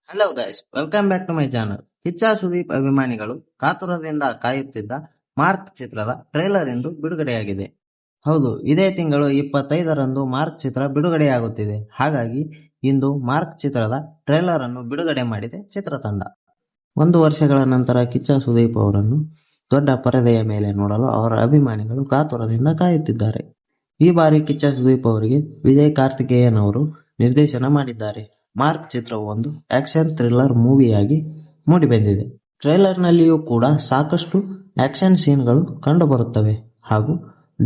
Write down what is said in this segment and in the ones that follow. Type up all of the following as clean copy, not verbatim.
Hello guys, welcome back to my channel. Kichcha Sudeep ಅಭಿಮಾನಿಗಳು ಕಾತುರದಿಂದ ಕಾಯುತ್ತಿದ್ದ ಮಾರ್ಕ್ ಚಿತ್ರದ ಟ್ರೈಲರ್ ಇಂದು ಬಿಡುಗಡೆಯಾಗಿದೆ. ಹೌದು, ಇದೇ ತಿಂಗಳು 25ರಂದು ಮಾರ್ಕ್ ಚಿತ್ರ ಬಿಡುಗಡೆಯಾಗುತ್ತಿದೆ. ಹಾಗಾಗಿ ಇಂದು ಮಾರ್ಕ್ ಚಿತ್ರದ ಟ್ರೈಲರ್ ಅನ್ನು ಬಿಡುಗಡೆ ಮಾಡಿದೆ ಚಿತ್ರತಂಡ. 1 ವರ್ಷಗಳ ನಂತರ ಕಿಚ್ಚ ಸುದೀಪ್ ಅವರನ್ನು ದೊಡ್ಡ ಪರದೆಯ ಮೇಲೆ ನೋಡಲು ಅವರ ಅಭಿಮಾನಿಗಳು ಕಾತುರದಿಂದ ಕಾಯುತ್ತಿದ್ದಾರೆ. ಈ ಬಾರಿ ಕಿಚ್ಚ ಸುದೀಪ್ ಅವರಿಗೆ ವಿಜಯ್ ಕಾರ್ತಿಕೇಯನ್ ಅವರು ನಿರ್ದೇಶನ ಮಾಡಿದ್ದಾರೆ. ಮಾರ್ಕ್ ಚಿತ್ರವು ಒಂದು ಆಕ್ಷನ್ ಥ್ರಿಲ್ಲರ್ ಮೂವಿಯಾಗಿ ಮೂಡಿಬಂದಿದೆ. ಟ್ರೈಲರ್ನಲ್ಲಿಯೂ ಕೂಡ ಸಾಕಷ್ಟು ಆಕ್ಷನ್ ಸೀನ್ಗಳು ಕಂಡುಬರುತ್ತವೆ ಹಾಗೂ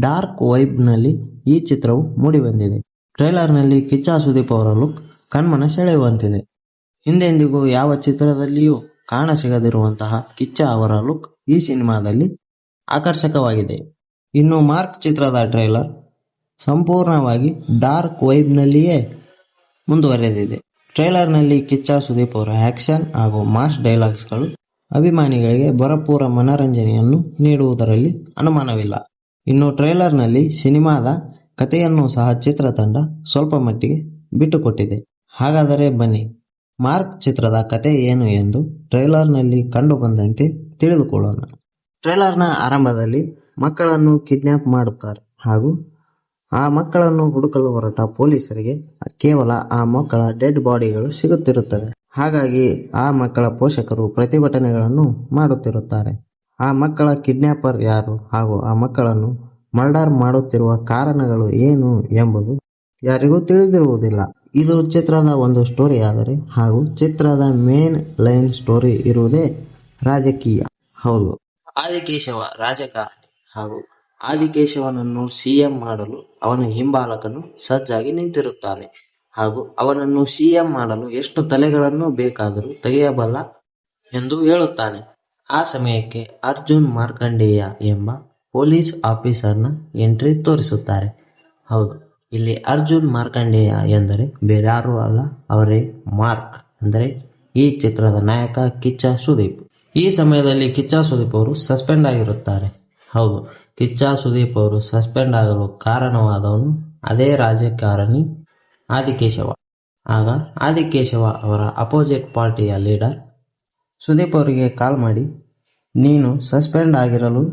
ಡಾರ್ಕ್ ವೈಬ್ನಲ್ಲಿ ಈ ಚಿತ್ರವು ಮೂಡಿಬಂದಿದೆ. ಟ್ರೈಲರ್ನಲ್ಲಿ ಕಿಚ್ಚ ಸುದೀಪ್ ಅವರ ಲುಕ್ ಕಣ್ಮನ ಸೆಳೆಯುವಂತಿದೆ. ಹಿಂದೆಂದಿಗೂ ಯಾವ ಚಿತ್ರದಲ್ಲಿಯೂ ಕಾಣಸಿಗದಿರುವಂತಹ ಕಿಚ್ಚ ಅವರ ಲುಕ್ ಈ ಸಿನಿಮಾದಲ್ಲಿ ಆಕರ್ಷಕವಾಗಿದೆ. ಇನ್ನು ಮಾರ್ಕ್ ಚಿತ್ರದ ಟ್ರೈಲರ್ ಸಂಪೂರ್ಣವಾಗಿ ಡಾರ್ಕ್ ವೈಬ್ನಲ್ಲಿಯೇ ಮುಂದುವರೆದಿದೆ. ಟ್ರೈಲರ್ನಲ್ಲಿ ಕಿಚ್ಚ ಸುದೀಪ್ ಅವರ ಆಕ್ಷನ್ ಹಾಗೂ ಮಾಸ್ ಡೈಲಾಗ್ಸ್ಗಳು ಅಭಿಮಾನಿಗಳಿಗೆ ಭರಪೂರ ಮನರಂಜನೆಯನ್ನು ನೀಡುವುದರಲ್ಲಿ ಅನುಮಾನವಿಲ್ಲ. ಇನ್ನು ಟ್ರೈಲರ್ನಲ್ಲಿ ಸಿನಿಮಾದ ಕಥೆಯನ್ನು ಸಹ ಚಿತ್ರತಂಡ ಸ್ವಲ್ಪ ಮಟ್ಟಿಗೆ ಬಿಟ್ಟುಕೊಟ್ಟಿದೆ. ಹಾಗಾದರೆ ಬನ್ನಿ, ಮಾರ್ಕ್ ಚಿತ್ರದ ಕತೆ ಏನು ಎಂದು ಟ್ರೈಲರ್ನಲ್ಲಿ ಕಂಡುಬಂದಂತೆ ತಿಳಿದುಕೊಳ್ಳೋಣ. ಟ್ರೈಲರ್ನ ಆರಂಭದಲ್ಲಿ ಮಕ್ಕಳನ್ನು ಕಿಡ್ನ್ಯಾಪ್ ಮಾಡುತ್ತಾರೆ ಹಾಗೂ ಆ ಮಕ್ಕಳನ್ನು ಹುಡುಕಲು ಹೊರಟ ಪೊಲೀಸರಿಗೆ ಕೇವಲ ಆ ಮಕ್ಕಳ ಡೆಡ್ ಬಾಡಿಗಳು ಸಿಗುತ್ತಿರುತ್ತವೆ. ಹಾಗಾಗಿ ಆ ಮಕ್ಕಳ ಪೋಷಕರು ಪ್ರತಿಭಟನೆಗಳನ್ನು ಮಾಡುತ್ತಿರುತ್ತಾರೆ. ಆ ಮಕ್ಕಳ ಕಿಡ್ನ್ಯಾಪರ್ ಯಾರು ಹಾಗೂ ಆ ಮಕ್ಕಳನ್ನು ಮರ್ಡರ್ ಮಾಡುತ್ತಿರುವ ಕಾರಣಗಳು ಏನು ಎಂಬುದು ಯಾರಿಗೂ ತಿಳಿದಿರುವುದಿಲ್ಲ. ಇದು ಚಿತ್ರದ ಒಂದು ಸ್ಟೋರಿ ಆದರೆ ಹಾಗೂ ಚಿತ್ರದ ಮೇನ್ ಲೈನ್ ಸ್ಟೋರಿ ಇರುವುದೇ ರಾಜಕೀಯ. ಹೌದು, ಆದಿಕೇಶವ ರಾಜಕಾರಣಿ ಹಾಗೂ ಆದಿಕೇಶವನನ್ನು ಸಿಎಂ ಮಾಡಲು ಅವನ ಹಿಂಬಾಲಕನು ಸಜ್ಜಾಗಿ ನಿಂತಿರುತ್ತಾನೆ ಹಾಗೂ ಅವನನ್ನು ಸಿಎಂ ಮಾಡಲು ಎಷ್ಟು ತಲೆಗಳನ್ನು ಬೇಕಾದರೂ ತೆಗೆಯಬಲ್ಲ ಎಂದು ಹೇಳುತ್ತಾನೆ. ಆ ಸಮಯಕ್ಕೆ ಅರ್ಜುನ್ ಮಾರ್ಕಂಡೇಯ ಎಂಬ ಪೊಲೀಸ್ ಆಫೀಸರ್ನ ಎಂಟ್ರಿ ತೋರಿಸುತ್ತಾರೆ. ಹೌದು, ಇಲ್ಲಿ ಅರ್ಜುನ್ ಮಾರ್ಕಂಡೇಯ ಎಂದರೆ ಬೇರ್ಯಾರೂ ಅಲ್ಲ, ಅವರೇ ಮಾರ್ಕ್ ಅಂದರೆ ಈ ಚಿತ್ರದ ನಾಯಕ ಕಿಚ್ಚ ಸುದೀಪ್. ಈ ಸಮಯದಲ್ಲಿ ಕಿಚ್ಚ ಸುದೀಪ್ ಅವರು ಸಸ್ಪೆಂಡ್ ಆಗಿರುತ್ತಾರೆ. ಹೌದು, ಕಿಚ್ಚ ಸುದೀಪ್ ಅವರು ಸಸ್ಪೆಂಡ್ ಆಗಲು ಕಾರಣವಾದವನು ಅದೇ ರಾಜಕಾರಣಿ ಆದಿಕೇಶವ. ಆಗ ಆದಿಕೇಶವ ಅವರ ಅಪೋಸಿಟ್ ಪಾರ್ಟಿಯ ಲೀಡರ್ ಸುದೀಪ್ ಅವರಿಗೆ ಕಾಲ್ ಮಾಡಿ, ನೀನು ಸಸ್ಪೆಂಡ್ ಆಗಿರಲು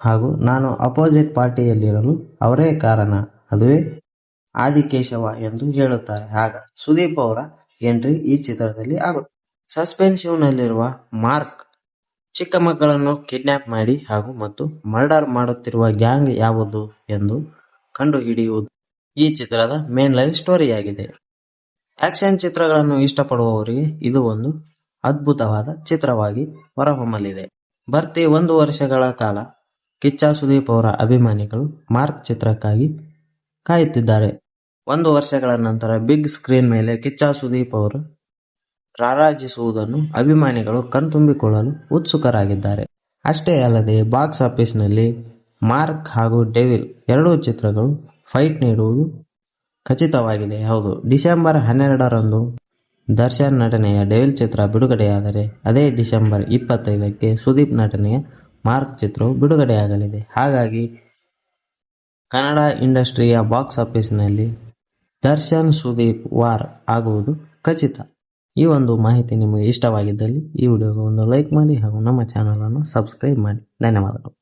ಹಾಗೂ ನಾನು ಅಪೋಸಿಟ್ ಪಾರ್ಟಿಯಲ್ಲಿರಲು ಅವರೇ ಕಾರಣ, ಅದುವೇ ಆದಿಕೇಶವ ಎಂದು ಹೇಳುತ್ತಾರೆ. ಆಗ ಸುದೀಪ್ ಅವರ ಎಂಟ್ರಿ ಈ ಚಿತ್ರದಲ್ಲಿ ಆಗುತ್ತೆ. ಸಸ್ಪೆನ್ಸಿವ್ನಲ್ಲಿರುವ ಮಾರ್ಕ್ ಚಿಕ್ಕ ಮಕ್ಕಳನ್ನು ಕಿಡ್ನ್ಯಾಪ್ ಮಾಡಿ ಹಾಗೂ ಮತ್ತು ಮರ್ಡರ್ ಮಾಡುತ್ತಿರುವ ಗ್ಯಾಂಗ್ ಯಾವುದು ಎಂದು ಕಂಡುಹಿಡಿಯುವುದು ಈ ಚಿತ್ರದ ಮೇನ್ ಲೈನ್ ಸ್ಟೋರಿಯಾಗಿದೆ. ಆಕ್ಷನ್ ಚಿತ್ರಗಳನ್ನು ಇಷ್ಟಪಡುವವರಿಗೆ ಇದು ಒಂದು ಅದ್ಭುತವಾದ ಚಿತ್ರವಾಗಿ ಹೊರಹೊಮ್ಮಲಿದೆ. ಬರ್ತಿ 1 ವರ್ಷಗಳ ಕಾಲ ಕಿಚ್ಚ ಸುದೀಪ್ ಅವರ ಅಭಿಮಾನಿಗಳು ಮಾರ್ಕ್ ಚಿತ್ರಕ್ಕಾಗಿ ಕಾಯುತ್ತಿದ್ದಾರೆ. 1 ವರ್ಷಗಳ ನಂತರ ಬಿಗ್ ಸ್ಕ್ರೀನ್ ಮೇಲೆ ಕಿಚ್ಚ ಸುದೀಪ್ ಅವರು ರಾರಾಜಿಸುವುದನ್ನು ಅಭಿಮಾನಿಗಳು ಕಣ್ತುಂಬಿಕೊಳ್ಳಲು ಉತ್ಸುಕರಾಗಿದ್ದಾರೆ. ಅಷ್ಟೇ ಅಲ್ಲದೆ ಬಾಕ್ಸ್ ಆಫೀಸ್ನಲ್ಲಿ ಮಾರ್ಕ್ ಹಾಗೂ ಡೆವಿಲ್ ಎರಡೂ ಚಿತ್ರಗಳು ಫೈಟ್ ನೀಡುವುದು ಖಚಿತವಾಗಿದೆ. ಹೌದು, ಡಿಸೆಂಬರ್ 12ರಂದು ದರ್ಶನ್ ನಟನೆಯ ಡೆವಿಲ್ ಚಿತ್ರ ಬಿಡುಗಡೆಯಾದರೆ ಅದೇ ಡಿಸೆಂಬರ್ 25ಕ್ಕೆ ಸುದೀಪ್ ನಟನೆಯ ಮಾರ್ಕ್ ಚಿತ್ರವು ಬಿಡುಗಡೆಯಾಗಲಿದೆ. ಹಾಗಾಗಿ ಕನ್ನಡ ಇಂಡಸ್ಟ್ರಿಯ ಬಾಕ್ಸ್ ಆಫೀಸ್ನಲ್ಲಿ ದರ್ಶನ್ ಸುದೀಪ್ ವಾರ್ ಆಗುವುದು ಖಚಿತ. ಈ ಒಂದು ಮಾಹಿತಿ ನಿಮಗೆ ಇಷ್ಟವಾಗಿದ್ದಲ್ಲಿ ಈ ವಿಡಿಯೋಗೆ ಒಂದು ಲೈಕ್ ಮಾಡಿ ಹಾಗೂ ನಮ್ಮ ಚಾನಲನ್ನು ಸಬ್ಸ್ಕ್ರೈಬ್ ಮಾಡಿ. ಧನ್ಯವಾದಗಳು.